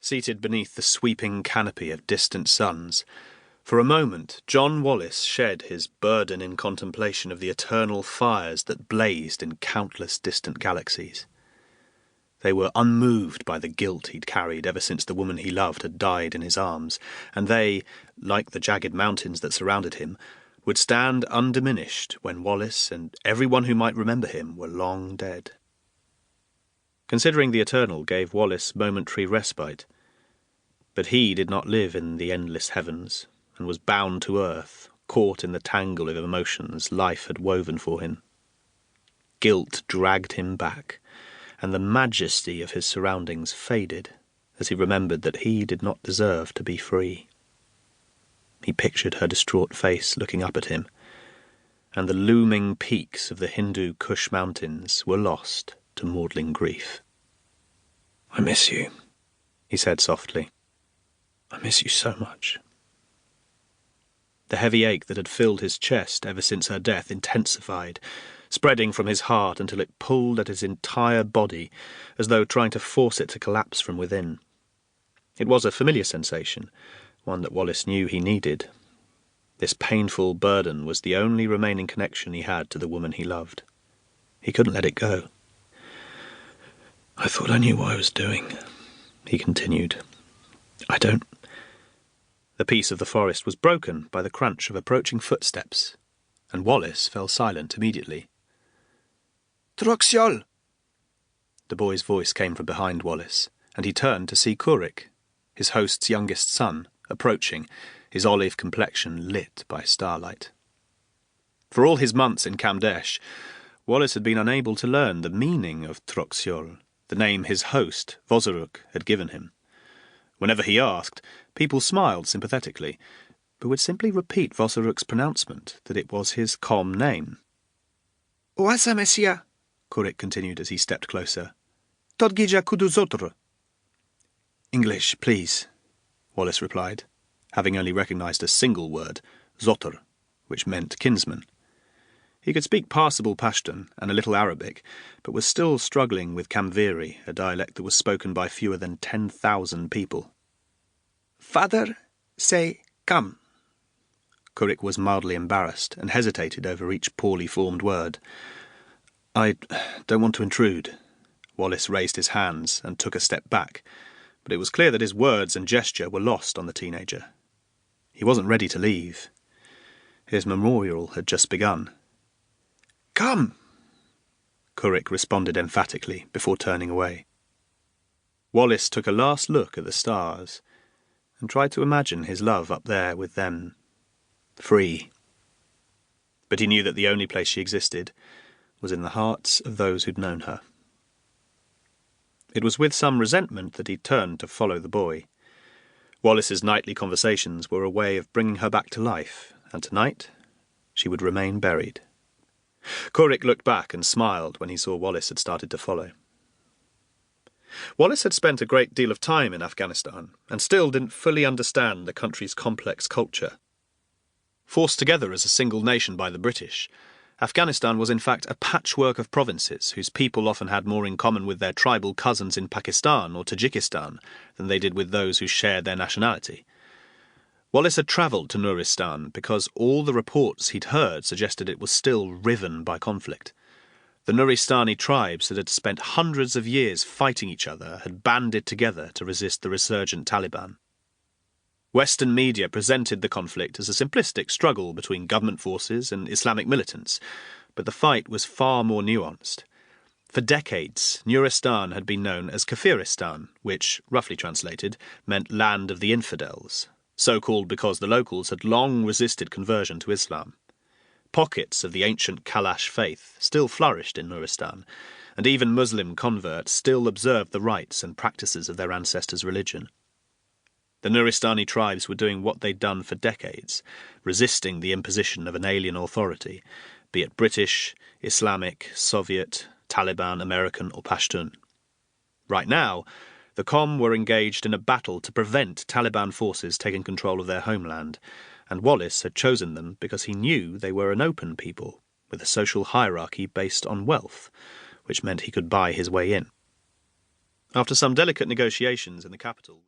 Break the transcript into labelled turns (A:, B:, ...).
A: Seated beneath the sweeping canopy of distant suns, for a moment John Wallace shed his burden in contemplation of the eternal fires that blazed in countless distant galaxies. They were unmoved by the guilt he'd carried ever since the woman he loved had died in his arms, and they, like the jagged mountains that surrounded him, would stand undiminished when Wallace and everyone who might remember him were long dead. Considering the eternal gave Wallace momentary respite, but he did not live in the endless heavens, and was bound to earth, caught in the tangle of emotions life had woven for him. Guilt dragged him back, and the majesty of his surroundings faded as he remembered that he did not deserve to be free. He pictured her distraught face looking up at him, and the looming peaks of the Hindu Kush mountains were lost to maudlin grief. "I miss you," he said softly. "I miss you so much." The heavy ache that had filled his chest ever since her death intensified, spreading from his heart until it pulled at his entire body, as though trying to force it to collapse from within. It was a familiar sensation, one that Wallace knew he needed. This painful burden was the only remaining connection he had to the woman he loved. He couldn't let it go. "I thought I knew what I was doing," he continued. "I don't—" The peace of the forest was broken by the crunch of approaching footsteps, and Wallace fell silent immediately. "Troxiol!" The boy's voice came from behind Wallace, and he turned to see Kurik, his host's youngest son, approaching, his olive complexion lit by starlight. For all his months in Kamdesh, Wallace had been unable to learn the meaning of Troxiol, the name his host, Vosaruk, had given him. Whenever he asked, people smiled sympathetically, but would simply repeat Vosaruk's pronouncement that it was his Com name. "Oasa Messia," Kurik continued as he stepped closer. "Todgija kuduzotr." "English, please," Wallace replied, having only recognized a single word, Zotr, which meant kinsman. He could speak passable Pashtun and a little Arabic, but was still struggling with Kamviri, a dialect that was spoken by fewer than 10,000 people. "Father, say, come." Kurik was mildly embarrassed and hesitated over each poorly formed word. "I don't want to intrude." Wallace raised his hands and took a step back, but it was clear that his words and gesture were lost on the teenager. He wasn't ready to leave. His memorial had just begun. "Come!" Kurik responded emphatically before turning away. Wallace took a last look at the stars and tried to imagine his love up there with them, free. But he knew that the only place she existed was in the hearts of those who'd known her. It was with some resentment that he turned to follow the boy. Wallace's nightly conversations were a way of bringing her back to life, and tonight she would remain buried. Kurik looked back and smiled when he saw Wallace had started to follow. Wallace had spent a great deal of time in Afghanistan, and still didn't fully understand the country's complex culture. Forced together as a single nation by the British, Afghanistan was in fact a patchwork of provinces whose people often had more in common with their tribal cousins in Pakistan or Tajikistan than they did with those who shared their nationality. Wallace had travelled to Nuristan because all the reports he'd heard suggested it was still riven by conflict. The Nuristani tribes that had spent hundreds of years fighting each other had banded together to resist the resurgent Taliban. Western media presented the conflict as a simplistic struggle between government forces and Islamic militants, but the fight was far more nuanced. For decades, Nuristan had been known as Kafiristan, which, roughly translated, meant land of the infidels, so called because the locals had long resisted conversion to Islam. Pockets of the ancient Kalash faith still flourished in Nuristan, and even Muslim converts still observed the rites and practices of their ancestors' religion. The Nuristani tribes were doing what they'd done for decades, resisting the imposition of an alien authority, be it British, Islamic, Soviet, Taliban, American or Pashtun. Right now, the Com were engaged in a battle to prevent Taliban forces taking control of their homeland, and Wallace had chosen them because he knew they were an open people, with a social hierarchy based on wealth, which meant he could buy his way in. After some delicate negotiations in the capital,